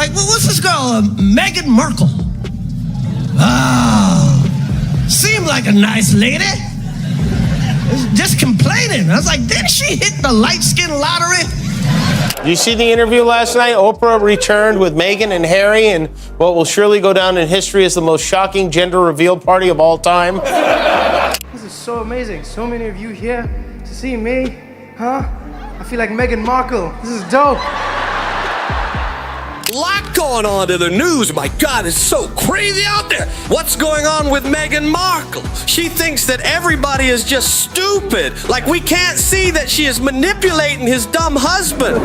like, well, what's this girl, Meghan Markle? Oh, seemed like a nice lady. Just complaining. I was like, didn't she hit the light skin lottery? Did you see the interview last night? Oprah returned with Meghan and Harry in what will surely go down in history as the most shocking gender reveal party of all time. This is so amazing. So many of you here to see me, huh? I feel like Meghan Markle. This is dope. Lot going on in the news. My God, it's so crazy out there. What's going on with Meghan Markle? She thinks that everybody is just stupid. Like we can't see that she is manipulating his dumb husband.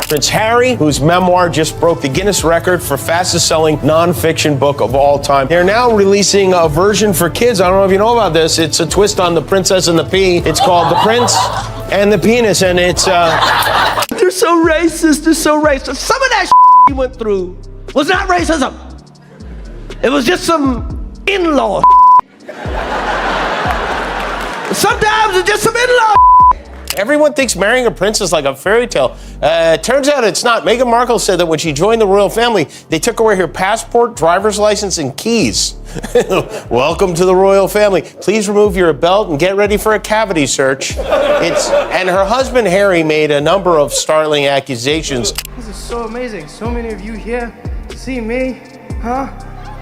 Prince Harry, whose memoir just broke the Guinness record for fastest selling nonfiction book of all time. They're now releasing a version for kids. I don't know if you know about this. It's a twist on The Princess and the Pea. It's called The Prince and the Penis, and it's They're so racist. They're so racist. Some of that he went through was not racism. It was just some in-law. Sometimes it's just some in-law. Everyone thinks marrying a prince is like a fairy tale. Turns out it's not. Meghan Markle said that when she joined the royal family, they took away her passport, driver's license, and keys. Welcome to the royal family. Please remove your belt and get ready for a cavity search. And her husband, Harry, made a number of startling accusations. This is so amazing. So many of you here to see me, huh?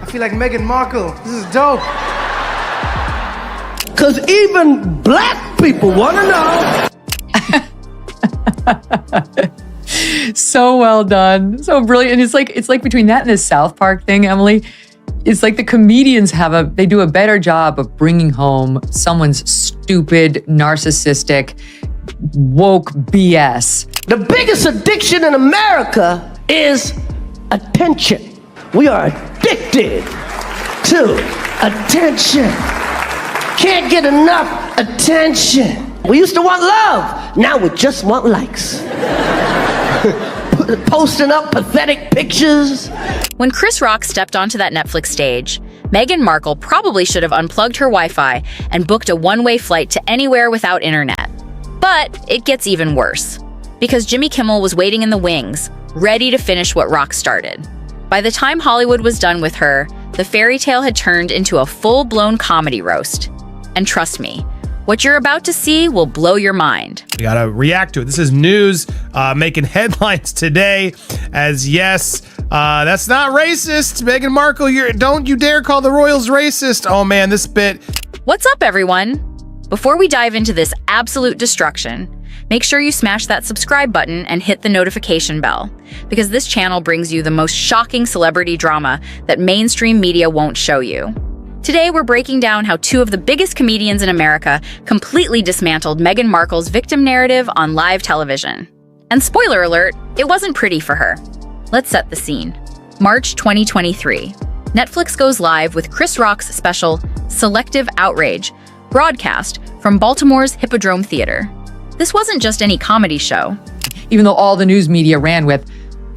I feel like Meghan Markle. This is dope. Because even black people want to know. So well done. So brilliant. And it's like between that and the South Park thing, Emily, it's like the comedians they do a better job of bringing home someone's stupid, narcissistic, woke BS. The biggest addiction in America is attention. We are addicted to attention. Can't get enough attention. We used to want love. Now we just want likes. Posting up pathetic pictures. When Chris Rock stepped onto that Netflix stage, Meghan Markle probably should have unplugged her Wi-Fi and booked a one-way flight to anywhere without internet. But it gets even worse, because Jimmy Kimmel was waiting in the wings, ready to finish what Rock started. By the time Hollywood was done with her, the fairy tale had turned into a full-blown comedy roast. And trust me, what you're about to see will blow your mind. We gotta react to it. This is news making headlines today. As yes, that's not racist. Meghan Markle, don't you dare call the royals racist. Oh man, this bit. What's up, everyone? Before we dive into this absolute destruction, make sure you smash that subscribe button and hit the notification bell, because this channel brings you the most shocking celebrity drama that mainstream media won't show you. Today, we're breaking down how two of the biggest comedians in America completely dismantled Meghan Markle's victim narrative on live television. And spoiler alert, it wasn't pretty for her. Let's set the scene. March 2023. Netflix goes live with Chris Rock's special, Selective Outrage, broadcast from Baltimore's Hippodrome Theater. This wasn't just any comedy show. Even though all the news media ran with,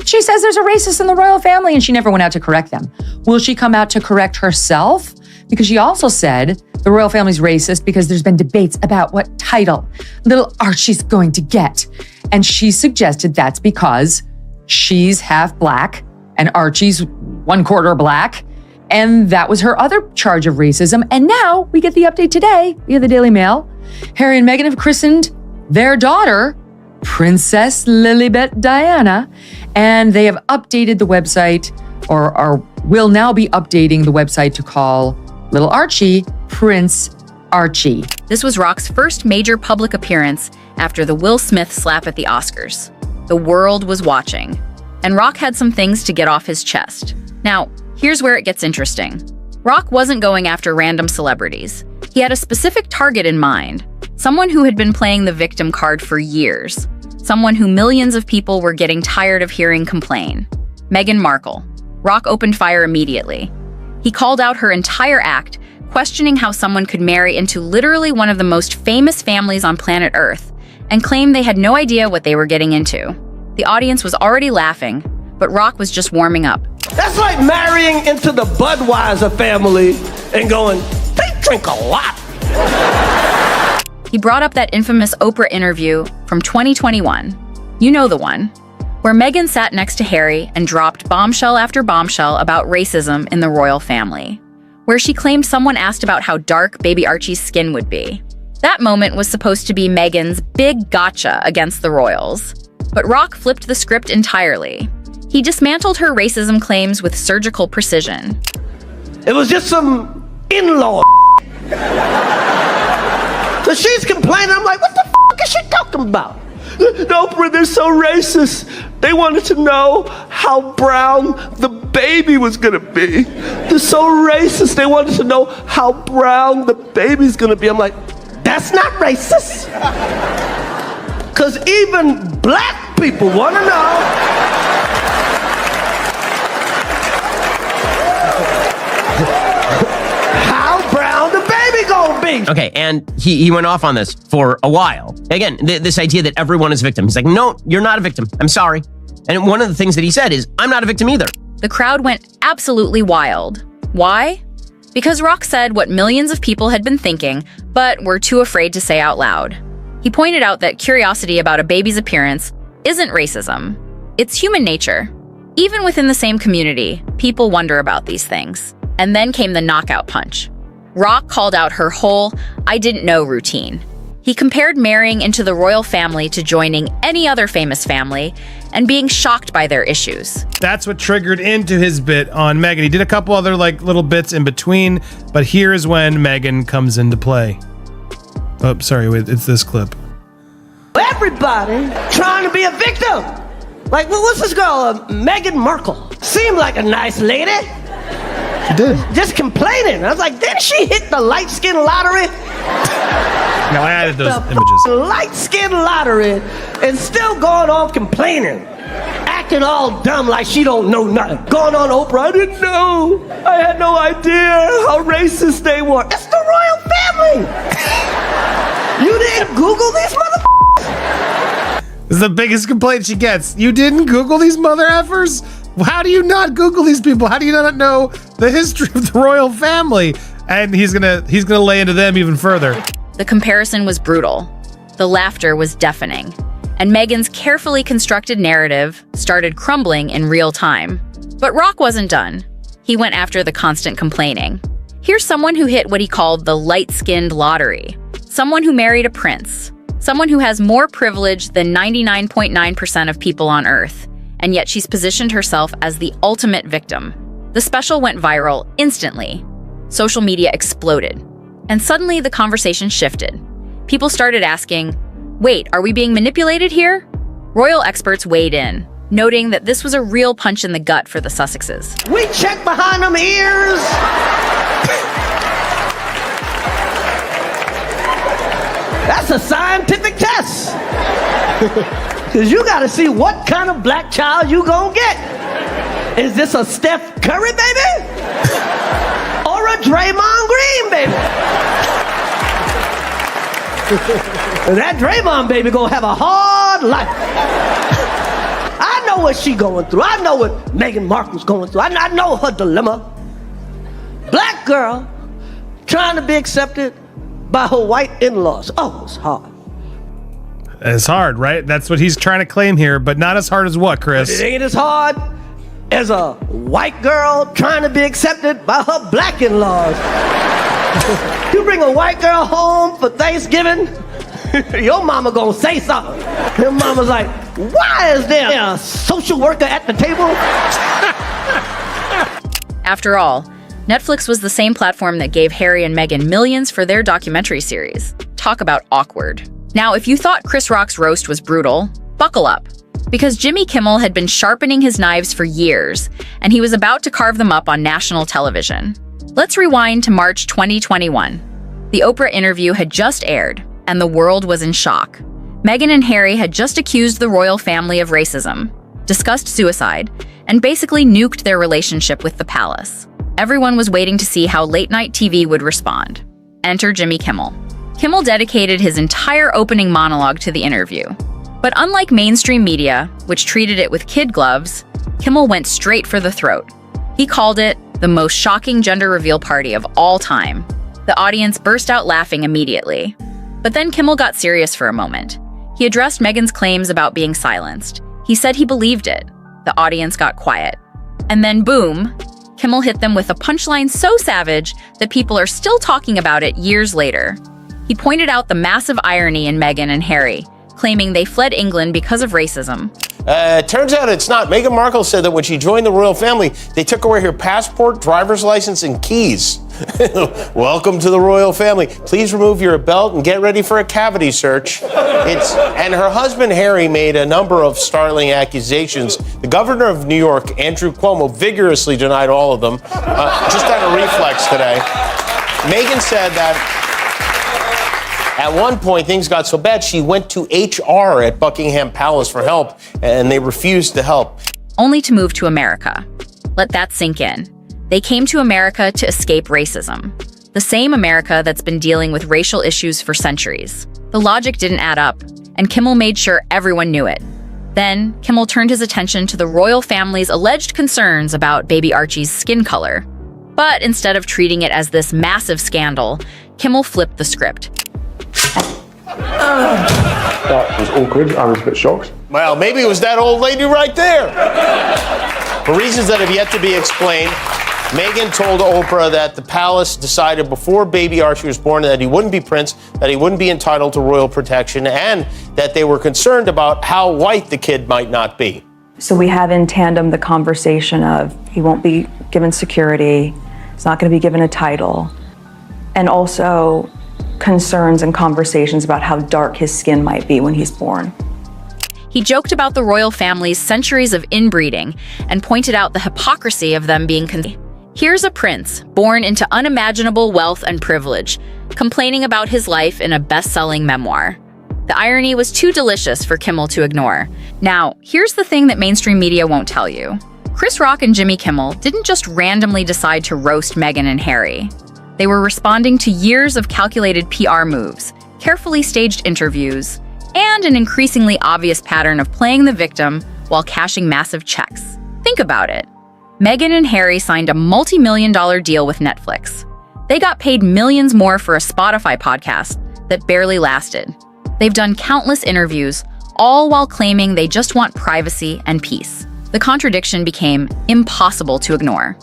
she says there's a racist in the royal family, and she never went out to correct them. Will she come out to correct herself? Because she also said the royal family's racist because there's been debates about what title little Archie's going to get. And she suggested that's because she's half black and Archie's 1/4 black. And that was her other charge of racism. And now we get the update today via the Daily Mail. Harry and Meghan have christened their daughter Princess Lilibet Diana, and they have updated the website, or will now be updating the website to call little Archie Prince Archie. This was Rock's first major public appearance after the Will Smith slap at the Oscars. The world was watching, and Rock had some things to get off his chest. Now, here's where it gets interesting. Rock wasn't going after random celebrities. He had a specific target in mind, someone who had been playing the victim card for years, someone who millions of people were getting tired of hearing complain. Meghan Markle. Rock opened fire immediately. He called out her entire act, questioning how someone could marry into literally one of the most famous families on planet Earth, and claimed they had no idea what they were getting into. The audience was already laughing, but Rock was just warming up. That's like marrying into the Budweiser family and going, they drink a lot. He brought up that infamous Oprah interview from 2021. You know the one. where Meghan sat next to Harry and dropped bombshell after bombshell about racism in the royal family, where she claimed someone asked about how dark baby Archie's skin would be. That moment was supposed to be Meghan's big gotcha against the royals, but Rock flipped the script entirely. He dismantled her racism claims with surgical precision. It was just some in-law. So she's complaining. I'm like, what the f*** is she talking about? Oprah, they're so racist. They wanted to know how brown the baby was gonna be. They're so racist. They wanted to know how brown the baby's gonna be. I'm like, that's not racist. Because even black people want to know. How brown the baby gonna be? Okay, and he went off on this for a while. Again, this idea that everyone is a victim. He's like, no, you're not a victim. I'm sorry. And one of the things that he said is, I'm not a victim either. The crowd went absolutely wild. Why? Because Rock said what millions of people had been thinking, but were too afraid to say out loud. He pointed out that curiosity about a baby's appearance isn't racism. It's human nature. Even within the same community, people wonder about these things. And then came the knockout punch. Rock called out her whole "I didn't know" routine. He compared marrying into the royal family to joining any other famous family and being shocked by their issues. That's what triggered into his bit on Meghan. He did a couple other little bits in between, but here is when Meghan comes into play. Oh, sorry, wait, it's this clip. Everybody trying to be a victim. Like, what's this girl, Meghan Markle? Seemed like a nice lady. She did. Just complaining. I was like, didn't she hit the light skin lottery? No, I added those images. Light skin lottery and still going on complaining. Acting all dumb like she don't know nothing. Going on Oprah, I didn't know. I had no idea how racist they were. It's the royal family. You didn't Google these motherfuckers? This is the biggest complaint she gets. You didn't Google these mother effers? How do you not Google these people? How do you not know the history of the royal family? And he's gonna lay into them even further. The comparison was brutal. The laughter was deafening. And Meghan's carefully constructed narrative started crumbling in real time. But Rock wasn't done. He went after the constant complaining. Here's someone who hit what he called the light-skinned lottery. Someone who married a prince. Someone who has more privilege than 99.9% of people on Earth. And yet she's positioned herself as the ultimate victim. The special went viral instantly. Social media exploded. And suddenly the conversation shifted. People started asking, wait, are we being manipulated here? Royal experts weighed in, noting that this was a real punch in the gut for the Sussexes. We check behind them ears. That's a scientific test. Because you got to see what kind of black child you gonna get. Is this a Steph Curry, baby? Or a Draymond Green, baby? And that Draymond baby gonna have a hard life. I know what she going through. I know what Meghan Markle's going through. I know her dilemma. Black girl trying to be accepted by her white in-laws. Oh, it's hard. It's hard, right? That's what he's trying to claim here, but not as hard as what, Chris? It ain't as hard as a white girl trying to be accepted by her black in-laws. You bring a white girl home for Thanksgiving, your mama gonna say something. Your mama's like, why is there a social worker at the table? After all, Netflix was the same platform that gave Harry and Meghan millions for their documentary series. Talk about awkward. Now, if you thought Chris Rock's roast was brutal, buckle up. Because Jimmy Kimmel had been sharpening his knives for years, and he was about to carve them up on national television. Let's rewind to March 2021. The Oprah interview had just aired, and the world was in shock. Meghan and Harry had just accused the royal family of racism, discussed suicide, and basically nuked their relationship with the palace. Everyone was waiting to see how late-night TV would respond. Enter Jimmy Kimmel. Kimmel dedicated his entire opening monologue to the interview. But unlike mainstream media, which treated it with kid gloves, Kimmel went straight for the throat. He called it the most shocking gender reveal party of all time. The audience burst out laughing immediately. But then Kimmel got serious for a moment. He addressed Meghan's claims about being silenced. He He said he believed it. The audience got quiet. And then boom, Kimmel hit them with a punchline so savage that people are still talking about it years later. He pointed out the massive irony in Meghan and Harry, claiming they fled England because of racism. Turns out it's not. Meghan Markle said that when she joined the royal family, they took away her passport, driver's license, and keys. Welcome to the royal family. Please remove your belt and get ready for a cavity search. And her husband, Harry, made a number of startling accusations. The governor of New York, Andrew Cuomo, vigorously denied all of them. Just had a reflex today. Meghan said that at one point, things got so bad, she went to HR at Buckingham Palace for help, and they refused to help. Only to move to America. Let that sink in. They came to America to escape racism. The same America that's been dealing with racial issues for centuries. The logic didn't add up, and Kimmel made sure everyone knew it. Then, Kimmel turned his attention to the royal family's alleged concerns about baby Archie's skin color. But instead of treating it as this massive scandal, Kimmel flipped the script. That was awkward. I was a bit shocked. Well, maybe it was that old lady right there. For reasons that have yet to be explained, Meghan told Oprah that the palace decided before baby Archie was born that he wouldn't be prince, that he wouldn't be entitled to royal protection, and that they were concerned about how white the kid might not be. So we have in tandem the conversation of he won't be given security, he's not going to be given a title, and also concerns and conversations about how dark his skin might be when he's born. He joked about the royal family's centuries of inbreeding and pointed out the hypocrisy of them being Here's a prince, born into unimaginable wealth and privilege, complaining about his life in a best-selling memoir. The irony was too delicious for Kimmel to ignore. Now, here's the thing that mainstream media won't tell you. Chris Rock and Jimmy Kimmel didn't just randomly decide to roast Meghan and Harry. They were responding to years of calculated PR moves, carefully staged interviews, and an increasingly obvious pattern of playing the victim while cashing massive checks. Think about it. Meghan and Harry signed a multi-million-dollar deal with Netflix. They got paid millions more for a Spotify podcast that barely lasted. They've done countless interviews, all while claiming they just want privacy and peace. The contradiction became impossible to ignore.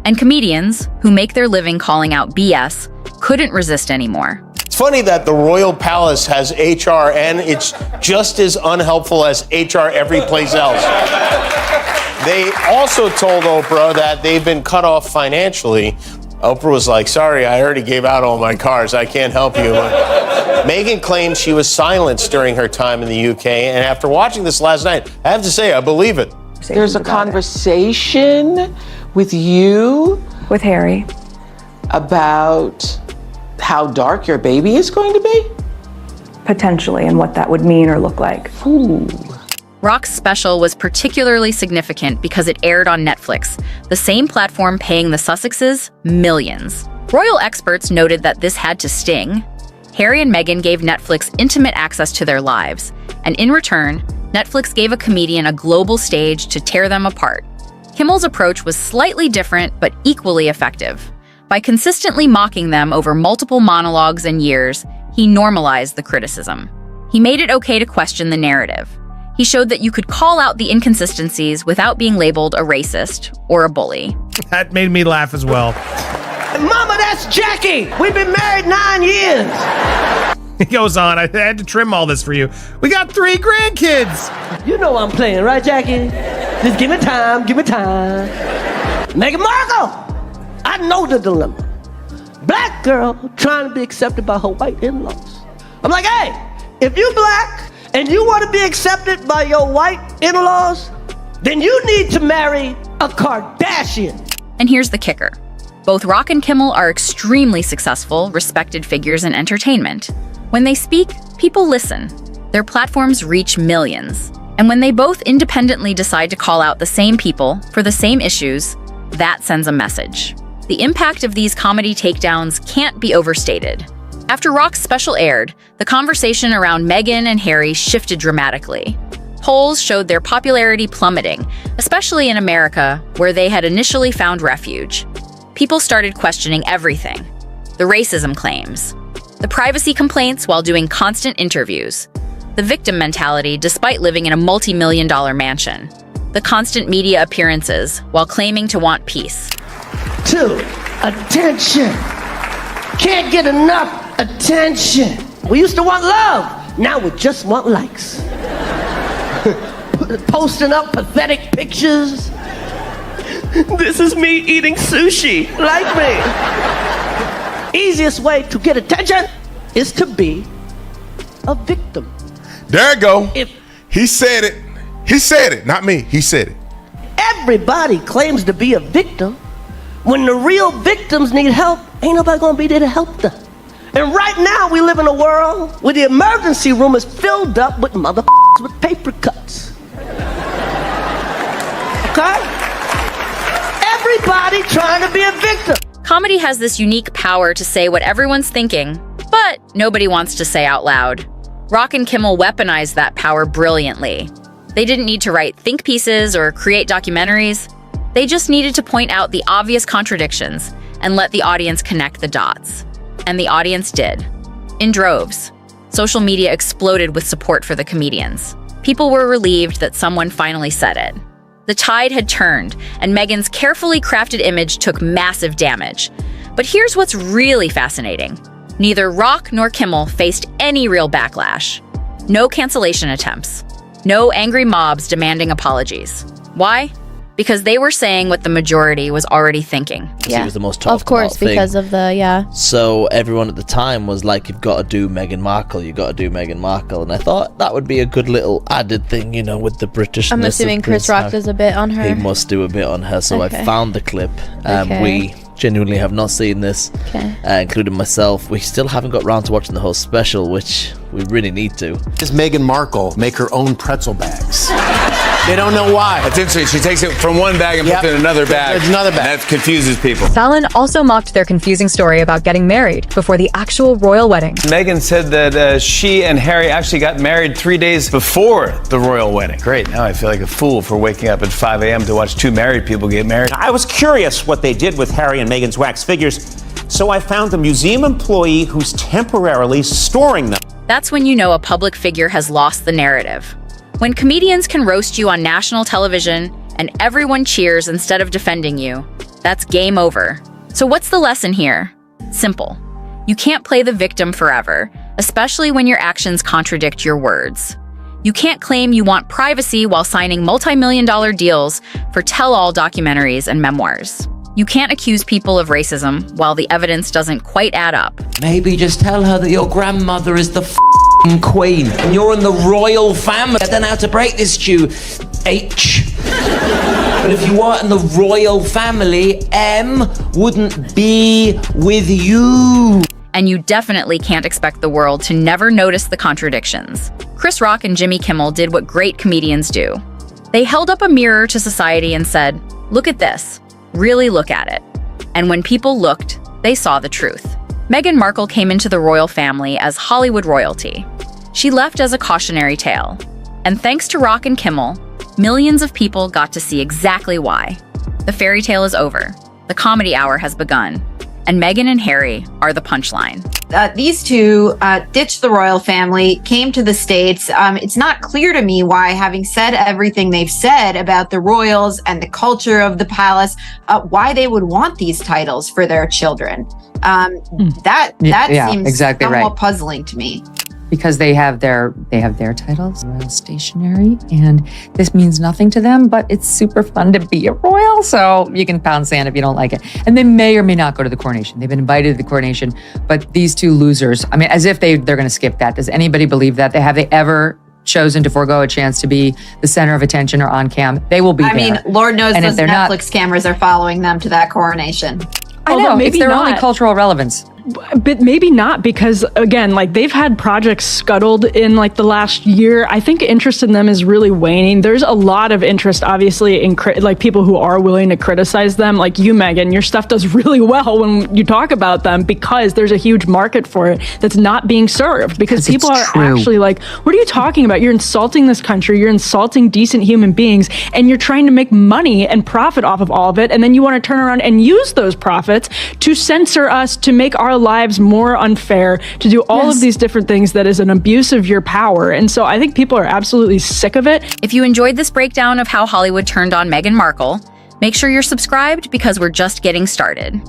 And comedians, who make their living calling out BS, couldn't resist anymore. It's funny that the royal palace has HR and it's just as unhelpful as HR every place else. They also told Oprah that they've been cut off financially. Oprah was like, sorry, I already gave out all my cars. I can't help you. Meghan claimed she was silenced during her time in the UK. And after watching this last night, I have to say, I believe it. There's a conversation with you, with Harry, about how dark your baby is going to be? Potentially, and what that would mean or look like. Ooh. Rock's special was particularly significant because it aired on Netflix, the same platform paying the Sussexes millions. Royal experts noted that this had to sting. Harry and Meghan gave Netflix intimate access to their lives, and in return, Netflix gave a comedian a global stage to tear them apart. Kimmel's approach was slightly different, but equally effective. By consistently mocking them over multiple monologues and years, he normalized the criticism. He made it okay to question the narrative. He showed that you could call out the inconsistencies without being labeled a racist or a bully. That made me laugh as well. Mama, that's Jackie. We've been married 9 years. He goes on, I had to trim all this for you. We got 3 grandkids. You know I'm playing, right, Jackie? Just give me time, give me time. Meghan Markle, I know the dilemma. Black girl trying to be accepted by her white in-laws. I'm like, hey, if you black and you want to be accepted by your white in-laws, then you need to marry a Kardashian. And here's the kicker. Both Rock and Kimmel are extremely successful, respected figures in entertainment. When they speak, people listen. Their platforms reach millions. And when they both independently decide to call out the same people for the same issues, that sends a message. The impact of these comedy takedowns can't be overstated. After Rock's special aired, the conversation around Meghan and Harry shifted dramatically. Polls showed their popularity plummeting, especially in America, where they had initially found refuge. People started questioning everything. The racism claims, the privacy complaints while doing constant interviews, The victim mentality, despite living in a multi-million-dollar mansion. The constant media appearances while claiming to want peace. 2, attention. Can't get enough attention. We used to want love. Now we just want likes. Posting up pathetic pictures. This is me eating sushi. Like me. Easiest way to get attention is to be a victim. There you go. He said it. He said it, not me. He said it. Everybody claims to be a victim. When the real victims need help, ain't nobody gonna be there to help them. And right now we live in a world where the emergency room is filled up with motherfuckers with paper cuts. Okay? Everybody trying to be a victim. Comedy has this unique power to say what everyone's thinking, but nobody wants to say out loud. Rock and Kimmel weaponized that power brilliantly. They didn't need to write think pieces or create documentaries. They just needed to point out the obvious contradictions and let the audience connect the dots. And the audience did. In droves. Social media exploded with support for the comedians. People were relieved that someone finally said it. The tide had turned, and Meghan's carefully crafted image took massive damage. But here's what's really fascinating. Neither Rock nor Kimmel faced any real backlash. No cancellation attempts. No angry mobs demanding apologies. Why? Because they were saying what the majority was already thinking. Yeah, it was the most talked about thing. Because of the, So everyone at the time was like, you've got to do Meghan Markle, you've got to do Meghan Markle. And I thought that would be a good little added thing, you know, with the Britishness. I'm assuming Chris Rock does a bit on her. He must do a bit on her. So Okay. I found the clip. Okay. We genuinely have not seen this, including myself. We still haven't got round to watching the whole special, which we really need to. Does Meghan Markle make her own pretzel bags? They don't know why. That's interesting. She takes it from one bag and puts it in another bag. Another bag. And that confuses people. Fallon also mocked their confusing story about getting married before the actual royal wedding. Meghan said that she and Harry actually got married 3 days before the royal wedding. Great. Now I feel like a fool for waking up at 5 a.m. to watch two married people get married. I was curious what they did with Harry and Meghan's wax figures, so I found a museum employee who's temporarily storing them. That's when you know a public figure has lost the narrative. When comedians can roast you on national television and everyone cheers instead of defending you, that's game over. So what's the lesson here? Simple. You can't play the victim forever, especially when your actions contradict your words. You can't claim you want privacy while signing multi-million-dollar deals for tell-all documentaries and memoirs. You can't accuse people of racism while the evidence doesn't quite add up. Maybe just tell her that your grandmother is the queen and you're in the royal family. I don't know how to break this to you, H. But if you weren't in the royal family, M wouldn't be with you. And you definitely can't expect the world to never notice the contradictions. Chris Rock and Jimmy Kimmel did what great comedians do. They held up a mirror to society and said, "Look at this. Really look at it." And when people looked, they saw the truth. Meghan Markle came into the royal family as Hollywood royalty. She left as a cautionary tale. And thanks to Rock and Kimmel, millions of people got to see exactly why. The fairy tale is over. The comedy hour has begun. And Meghan and Harry are the punchline. These two ditched the royal family, came to the States. It's not clear to me why, having said everything they've said about the royals and the culture of the palace, why they would want these titles for their children. That seems exactly somewhat right. puzzling to me. Because they have their titles, royal stationery, and this means nothing to them, but it's super fun to be a royal, so you can pound sand if you don't like it. And they may or may not go to the coronation. They've been invited to the coronation, but these two losers, I mean, as if they're going to skip that. Does anybody believe that? Have they ever chosen to forego a chance to be the center of attention or on cam? They will be there. I mean, Lord knows and those if they're Netflix cameras are following them to that coronation. I know, it's their only cultural relevance. But maybe not, because again, like they've had projects scuttled in like the last year. I think interest in them is really waning. There's a lot of interest, obviously, in like people who are willing to criticize them. Like you, Meghan, your stuff does really well when you talk about them because there's a huge market for it that's not being served. Because people are actually like, what are you talking about? You're insulting this country. You're insulting decent human beings, and you're trying to make money and profit off of all of it. And then you want to turn around and use those profits to censor us, to make our the lives more unfair, to do all of these different things that is an abuse of your power. And so I think people are absolutely sick of it. If you enjoyed this breakdown of how Hollywood turned on Meghan Markle, make sure you're subscribed because we're just getting started.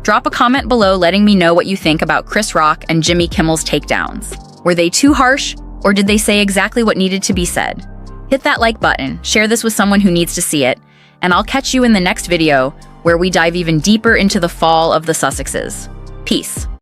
Drop a comment below letting me know what you think about Chris Rock and Jimmy Kimmel's takedowns. Were they too harsh, or did they say exactly what needed to be said? Hit that like button, share this with someone who needs to see it, and I'll catch you in the next video where we dive even deeper into the fall of the Sussexes. Peace.